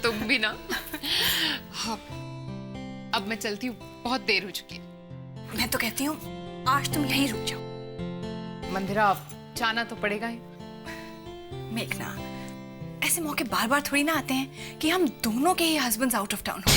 तुम भी ना। हाँ, अब मैं चलती हूँ, बहुत देर हो चुकी है। मैं तो कहती हूँ आज तुम यहीं रुक जाओ। मंदिरा, अब जाना तो पड़ेगा ही। मेघना, ऐसे मौके बार बार थोड़ी ना आते हैं कि हम दोनों के ही हस्बैंड्स आउट ऑफ टाउन हो।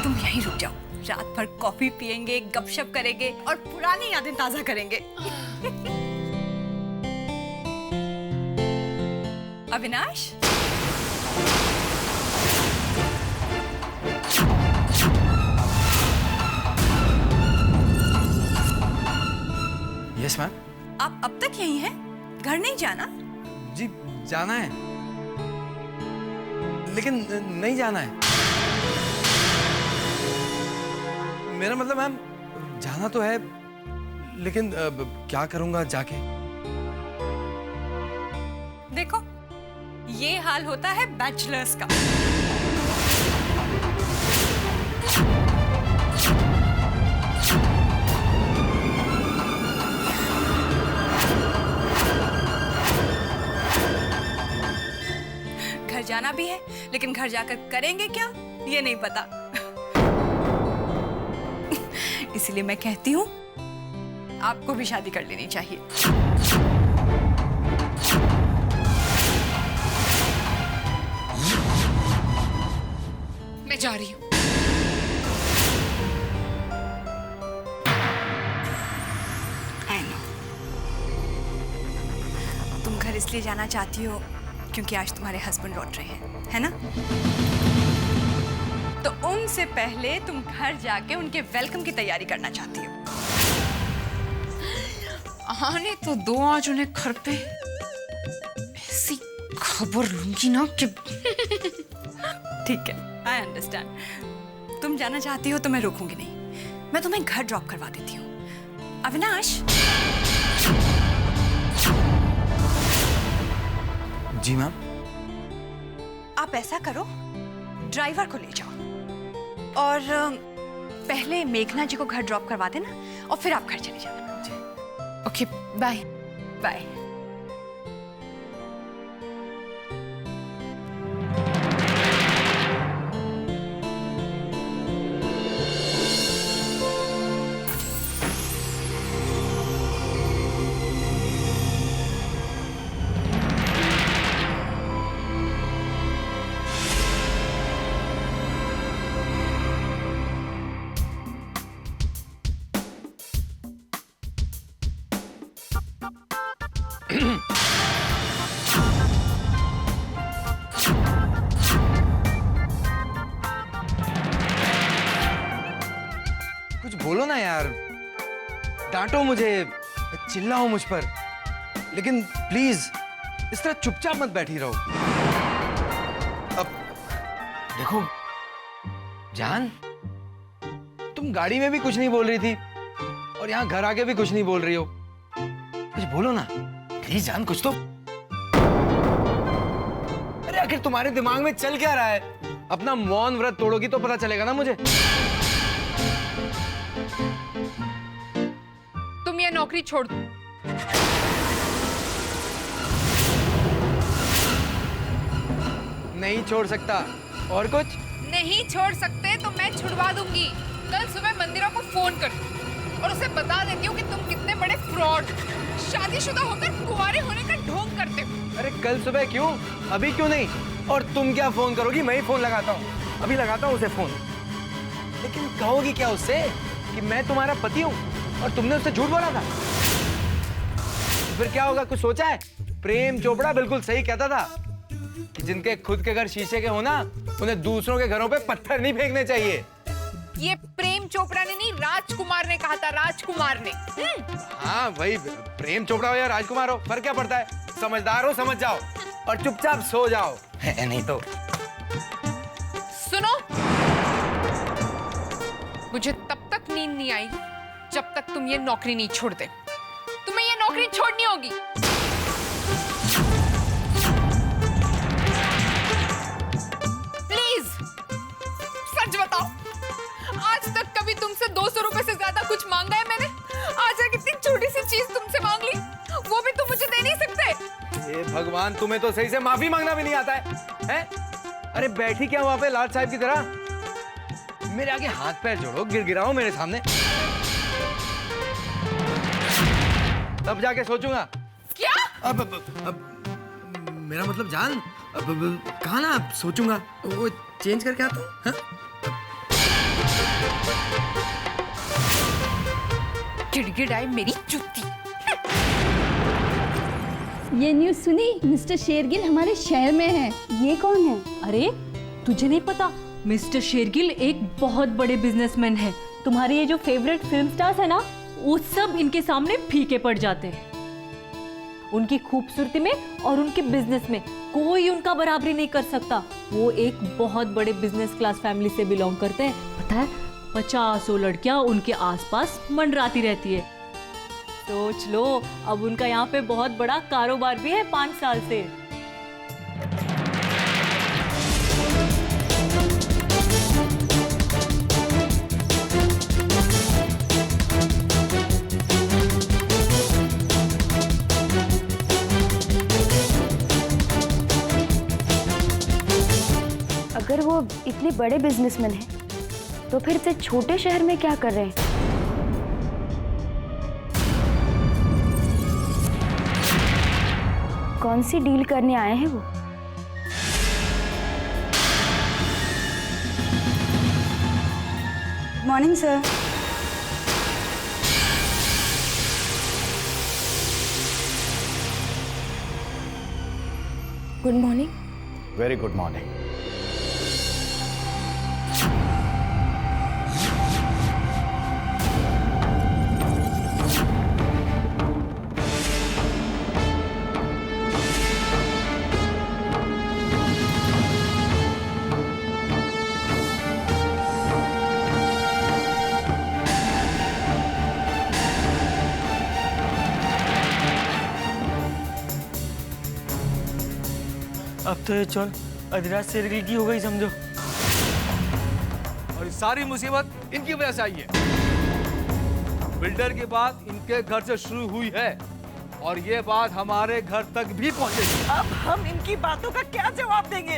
तुम यहीं रुक जाओ, रात भर कॉफी पियेंगे, गपशप करेंगे और पुरानी यादें ताजा करेंगे। Avinash, yes ma'am. आप अब तक यहीं हैं? घर नहीं जाना? जी जाना है, लेकिन नहीं जाना है। मेरा मतलब मैम, जाना तो है, लेकिन क्या करूंगा जाके? देखो, ये हाल होता है बैचलर्स का। घर जाना भी है, लेकिन घर जाकर करेंगे क्या ये नहीं पता। इसलिए मैं कहती हूँ आपको भी शादी कर लेनी चाहिए। मैं जा रही हूँ। I know. तुम घर इसलिए जाना चाहती हो क्योंकि आज तुम्हारे हस्बैंड लौट रहे हैं, है ना? तो उनसे पहले तुम घर जाके उनके वेलकम की तैयारी करना चाहती हो। आने तो दो आज उन्हें घर पे, ऐसी खबर लूंगी ना कि। ठीक है, आई अंडरस्टैंड। तुम जाना चाहती हो तो मैं रोकूंगी नहीं। मैं तुम्हें घर ड्रॉप करवा देती हूँ। अविनाश, जी मैम। आप ऐसा करो, ड्राइवर को ले जाओ और पहले मेघना जी को घर ड्रॉप करवा देना और फिर आप घर चले जाना। Okay, bye bye. कुछ बोलो ना यार, डांटो मुझे, चिल्लाओ मुझ पर, लेकिन प्लीज इस तरह चुपचाप मत बैठी रहो। अब देखो जान, तुम गाड़ी में भी कुछ नहीं बोल रही थी और यहाँ घर आके भी कुछ नहीं बोल रही हो। कुछ बोलो ना प्लीज जान, कुछ तो। अरे आखिर तुम्हारे दिमाग में चल क्या रहा है? अपना मौन व्रत तोड़ोगी तो पता चलेगा ना मुझे। तुम ये नौकरी छोड़ दो। नहीं छोड़ सकता। और कुछ? नहीं छोड़ सकते तो मैं छुड़वा दूंगी। कल सुबह मंदिरा को फोन कर और उसे बता देती हूँ कि तुम कितने बड़े फ्रॉड, शादीशुदा होकर कुंवारे होने का ढोंग करते हो। अरे कल सुबह क्यों, अभी क्यों नहीं? और तुम क्या फोन करोगी? मैं ही फोन लगाता हूँ, अभी लगाता हूँ उसे फोन। लेकिन कहोगी क्या उससे कि मैं तुम्हारा पति हूँ और तुमने उससे झूठ बोला था? तो फिर क्या होगा, कुछ सोचा है? प्रेम चोपड़ा बिल्कुल सही कहता था कि जिनके खुद के घर शीशे के हो ना, उन्हें दूसरों के घरों पे पत्थर नहीं फेंकने चाहिए। ये प्रेम चोपड़ा ने नहीं, राजकुमार ने कहा था, राजकुमार ने। हाँ भाई, प्रेम चोपड़ा हो या राजकुमार हो, फर्क क्या पड़ता है? समझदार हो समझ जाओ और चुपचाप सो जाओ, नहीं तो। सुनो, मुझे तब तक नींद नहीं आएगी जब तक तुम ये नौकरी नहीं छोड़ दे। तुम्हें ये नौकरी छोड़नी होगी। प्लीज सच बताओ, आज तक कभी तुमसे 200 रुपए से ज्यादा कुछ मांगा है मैंने? आज एक इतनी छोटी सी चीज तुमसे मांग ली? भगवान, तुम्हें तो सही से माफी मांगना भी नहीं आता है, हैं? अरे बैठी क्या वहां पे लाट साहब की तरह? मेरे आगे हाथ पैर जोड़ो, गिड़गिड़ाओ मेरे सामने, तब जाके सोचूंगा। क्या? अब मेरा मतलब जान, अब कहा ना, अब सोचूंगा, वो चेंज करके आता हूँ, हाँ? गिड़गिड़ाए मेरी जूती। ये न्यूज़ सुनी? मिस्टर शेरगिल हमारे शहर में है। ये कौन है? अरे तुझे नहीं पता, मिस्टर शेरगिल एक बहुत बड़े बिजनेसमैन हैं। तुम्हारे ये जो फेवरेट फिल्म स्टार्स है ना, वो सब इनके सामने फीके पड़ जाते हैं। उनकी खूबसूरती में और उनके बिजनेस में कोई उनका बराबरी नहीं कर सकता। वो एक बहुत बड़े बिजनेस क्लास फैमिली से बिलोंग करते हैं। पता है, 50 लड़कियां उनके आसपास मंडराती रहती है। सोच लो, अब उनका यहाँ पे बहुत बड़ा कारोबार भी है 5 साल से। अगर वो इतने बड़े बिजनेसमैन हैं, तो फिर से छोटे शहर में क्या कर रहे हैं? कौन सी डील करने आए हैं वो? Morning sir. Good morning. Very good morning. अब तो ये चोर अधिराज शेरगिल की हो गई समझो। और ये सारी मुसीबत इनकी वजह से आई है। बिल्डर की बात इनके घर से शुरू हुई है और ये बात हमारे घर तक भी पहुंचेगी। अब हम इनकी बातों का क्या जवाब देंगे?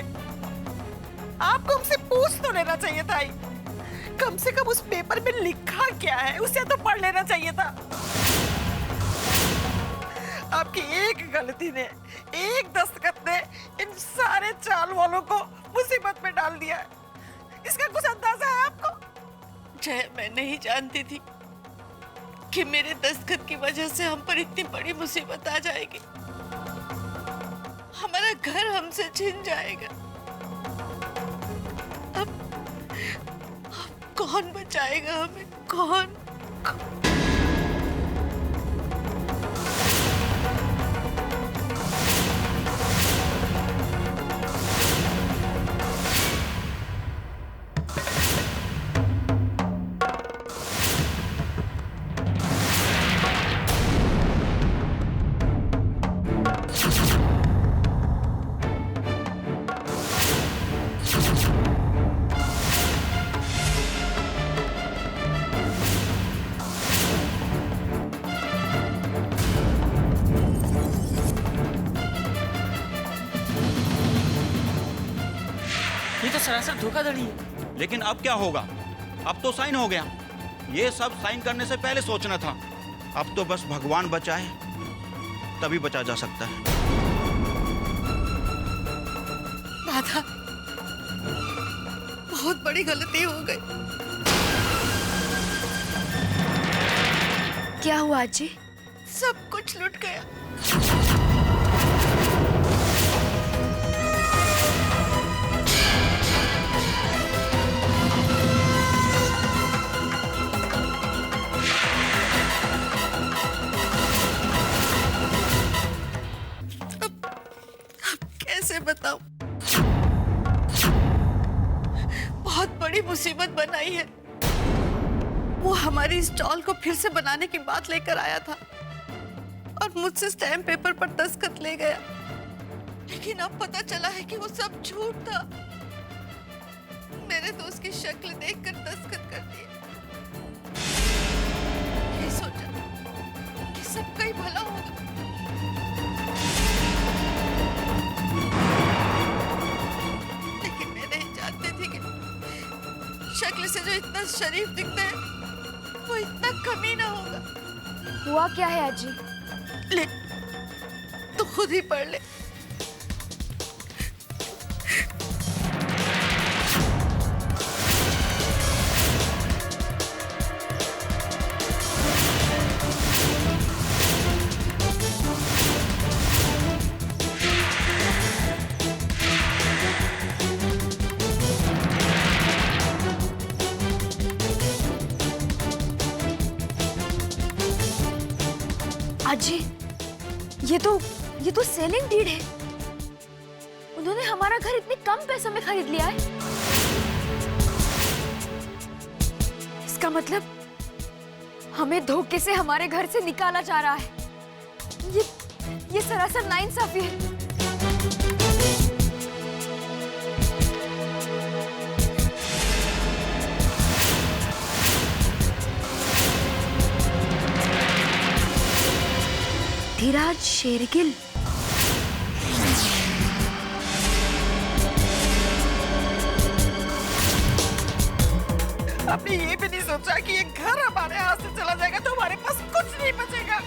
आपको हमसे पूछ तो लेना चाहिए था। कम से कम उस पेपर में लिखा क्या है उसे तो पढ़ लेना चाहिए था। आपकी एक गलती ने, एक दस्तखत ने इन सारे चाल वालों को मुसीबत में डाल दिया है। इसका कुछ अंदाजा है आपको? जय, मैं नहीं जानती थी कि मेरे दस्तखत की वजह से हम पर इतनी बड़ी मुसीबत आ जाएगी। हमारा घर हमसे छिन जाएगा। अब कौन बचाएगा हमें? कौन? ये तो सरासर धोखाधड़ी है। लेकिन अब क्या होगा? अब तो साइन हो गया। ये सब साइन करने से पहले सोचना था। अब तो बस भगवान बचाए, तभी बचा जा सकता है। राधा, बहुत बड़ी गलती हो गई। क्या हुआ जी? सब कुछ लुट गया। कैसे बताऊं? बहुत बड़ी मुसीबत बनाई है। वो हमारी स्टॉल को फिर से बनाने की बात लेकर आया था और मुझसे स्टैम्प पेपर पर दस्तखत ले गया। लेकिन अब पता चला है कि वो सब झूठ था। मेरे दोस्त की शक्ल देखकर दस्तखत कर दिए। ये सोचा कि सबका ही भला होगा। से जो इतना शरीफ दिखते हैं वो इतना कमीना होगा। हुआ क्या है आजी? ले तो खुद ही पढ़ ले। आजी, ये तो सेलिंग डीड है। उन्होंने हमारा घर इतने कम पैसों में खरीद लिया है। इसका मतलब हमें धोखे से हमारे घर से निकाला जा रहा है। ये सरासर नाइंसाफी है। धीराज शेरगिल, आपने ये भी नहीं सोचा कि ये घर हमारे हाथ से चला जाएगा तो हमारे पास कुछ नहीं बचेगा।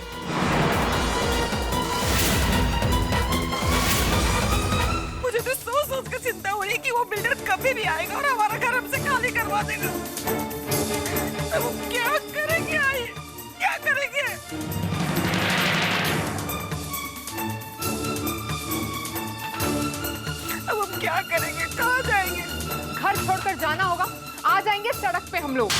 मुझे तो सोच सोच कर चिंता हो रही है कि वो बिल्डर कभी भी आएगा और हमारा घर हमसे खाली करवा देगा। अब हम क्या करेंगे? आइए, क्या करेंगे? अब हम क्या करेंगे? कहाँ जाएंगे? घर छोड़कर जाना होगा। आ जाएंगे सड़क पे हम लोग।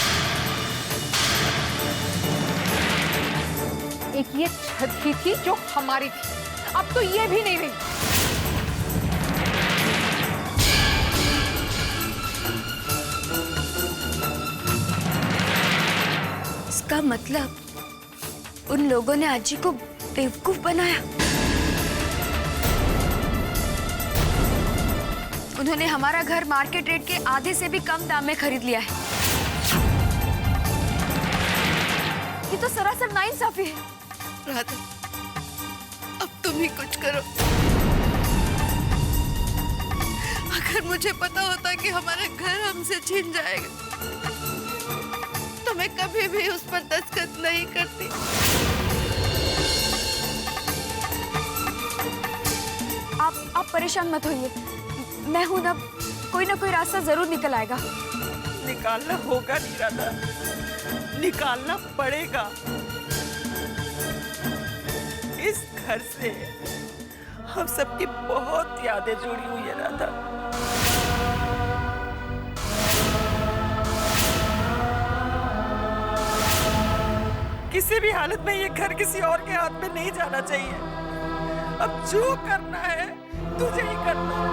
एक ये छत ही थी जो हमारी थी, अब तो ये भी नहीं रही। इसका मतलब उन लोगों ने आजी को बेवकूफ बनाया। उन्होंने हमारा घर मार्केट रेट के आधे से भी कम दाम में खरीद लिया है। ये तो सरासर नाइंसाफी है। राधा, अब तुम ही कुछ करो। अगर मुझे पता होता कि हमारा घर हमसे छीन जाएगा तो मैं कभी भी उस पर दस्तखत नहीं करती। आप परेशान मत होइए, मैं हूं ना कोई रास्ता जरूर निकल आएगा। निकालना होगा नहीं राधा, निकालना पड़ेगा। इस घर से हम सबकी बहुत यादें जुड़ी हुई है राधा। किसी भी हालत में ये घर किसी और के हाथ में नहीं जाना चाहिए। अब जो करना है तुझे ही करना है।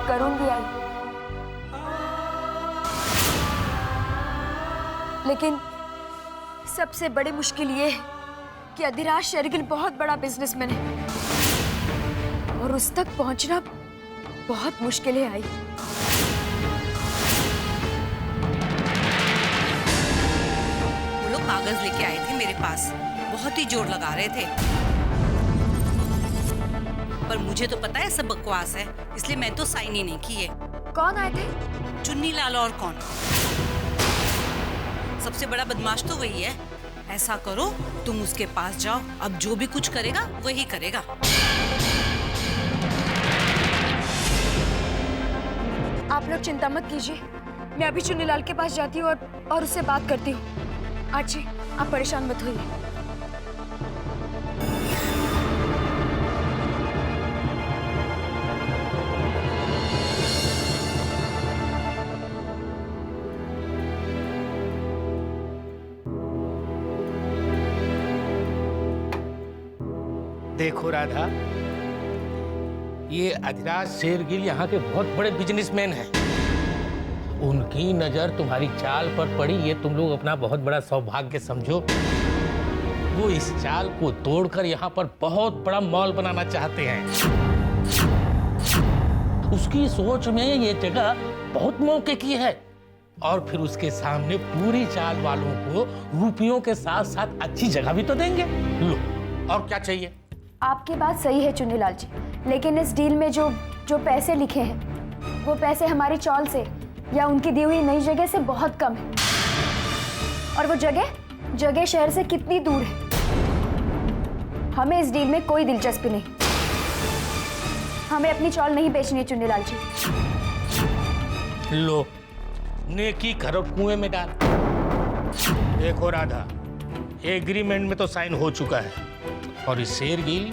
करूंगी आई, लेकिन सबसे बड़ी मुश्किल ये है कि अधिराज शेरगिल बहुत बड़ा बिजनेसमैन है और उस तक पहुंचना बहुत मुश्किल है आई। वो लोग कागज लेके आए थे मेरे पास, बहुत ही जोर लगा रहे थे, पर मुझे तो पता है सब बकवास है, इसलिए मैं तो साइन ही नहीं किए। कौन आए थे? चुन्नी लाल और कौन? सबसे बड़ा बदमाश तो वही है। ऐसा करो तुम उसके पास जाओ, अब जो भी कुछ करेगा वही करेगा। आप लोग चिंता मत कीजिए, मैं अभी चुन्नीलाल के पास जाती हूँ और उससे बात करती हूँ। आजी, आप परेशान मत होइए। देखो राधा, ये अधिराज शेरगिल यहाँ के बहुत बड़े बिजनेसमैन हैं। उनकी नजर तुम्हारी चाल पर पड़ी, ये तुम लोग अपना बहुत बड़ा सौभाग्य समझो। वो इस चाल को तोड़कर यहाँ पर बहुत बड़ा मॉल बनाना चाहते हैं। उसकी सोच में ये जगह बहुत मौके की है और फिर उसके सामने पूरी चाल वालों को रुपयों के साथ साथ अच्छी जगह भी तो देंगे। लो, और क्या चाहिए? आपकी बात सही है चुन्नीलाल जी, लेकिन इस डील में जो पैसे लिखे हैं वो पैसे हमारी चौल से या उनकी दी हुई नई जगह से बहुत कम है। और वो जगह शहर से कितनी दूर है। हमें इस डील में कोई दिलचस्पी नहीं। हमें अपनी चौल नहीं बेचनी है चुन्नीलाल जी। लो, नेकी करो कुएं में डाल। देखो राधा, एग्रीमेंट में तो साइन हो चुका है और इस शेरगिल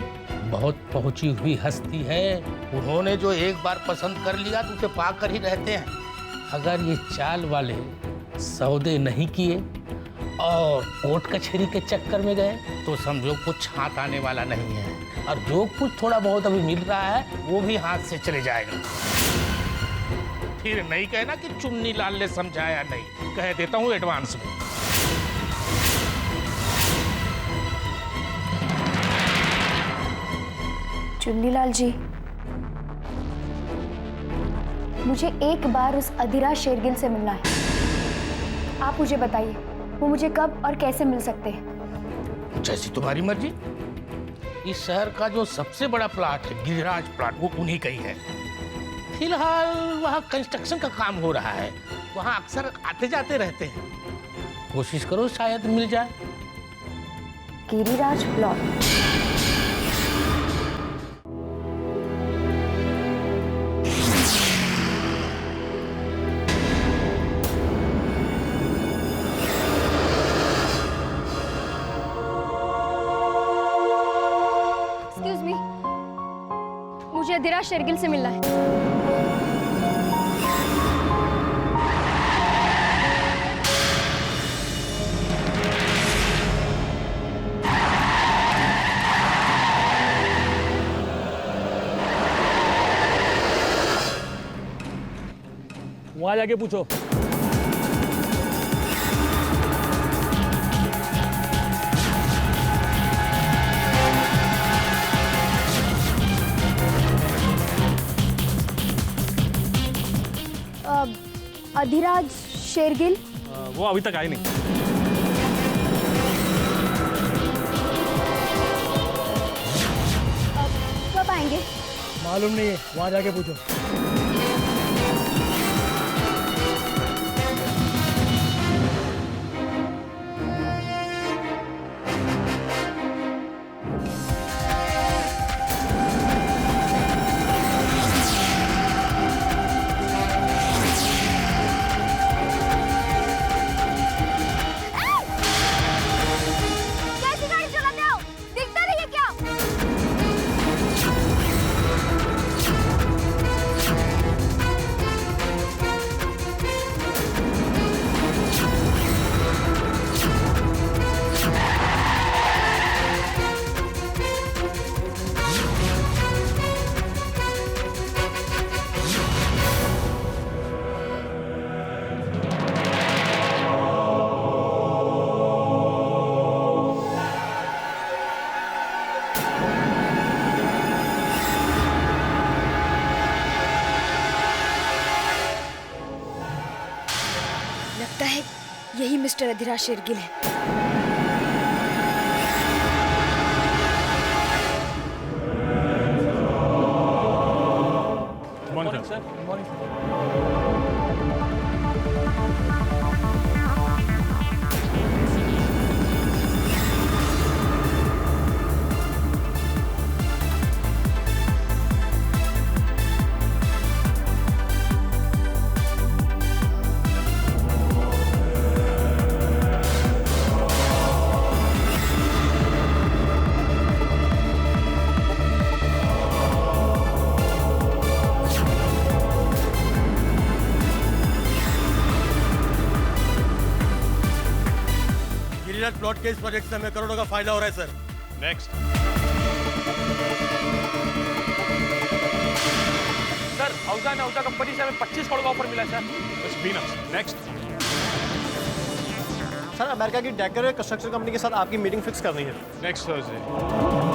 बहुत पहुंची हुई हस्ती है। उन्होंने जो एक बार पसंद कर लिया तो उसे पाकर ही रहते हैं। अगर ये चाल वाले सौदे नहीं किए और कोर्ट कचहरी के चक्कर में गए तो समझो कुछ हाथ आने वाला नहीं है, और जो कुछ थोड़ा बहुत अभी मिल रहा है वो भी हाथ से चले जाएगा। फिर नहीं कहना कि चुन्नीलाल ने समझाया नहीं, कह देता हूं एडवांस में। चुन्नीलाल जी, मुझे एक बार उस अधिराज शेरगिल से मिलना है। आप मुझे बताइए वो मुझे कब और कैसे मिल सकते हैं? जैसी तुम्हारी मर्जी। इस शहर का जो सबसे बड़ा प्लाट है, गिरिराज प्लाट, वो उन्हीं का ही है। फिलहाल वहाँ कंस्ट्रक्शन का काम हो रहा है, वहाँ अक्सर आते जाते रहते हैं। कोशिश करो शायद मिल जाए। गिरिराज प्लॉट। एक्सक्यूज मी, मुझे अधिराज शेरगिल से मिलना है। वहां जाके पूछो। अधिराज शेरगिल? वो अभी तक आए नहीं। कब आएंगे? मालूम नहीं है, वहां जाके पूछो। कैसी गाड़ी चलाते हो? दिखता नहीं है क्या? लगता है यही मिस्टर अधिराज शेरगिल है। Morning sir. Morning. Giriraj plot के इस प्रोजेक्ट से हमें करोड़ों का फायदा हो रहा है सर। नेक्स्ट सर, औजा कंपनी से हमें 25 करोड़ का ऑफर मिला है सर। बस पीनट्स। नेक्स्ट सर, अमेरिका की डेकर कंस्ट्रक्शन कंपनी के साथ आपकी मीटिंग फिक्स करनी है। Next Thursday.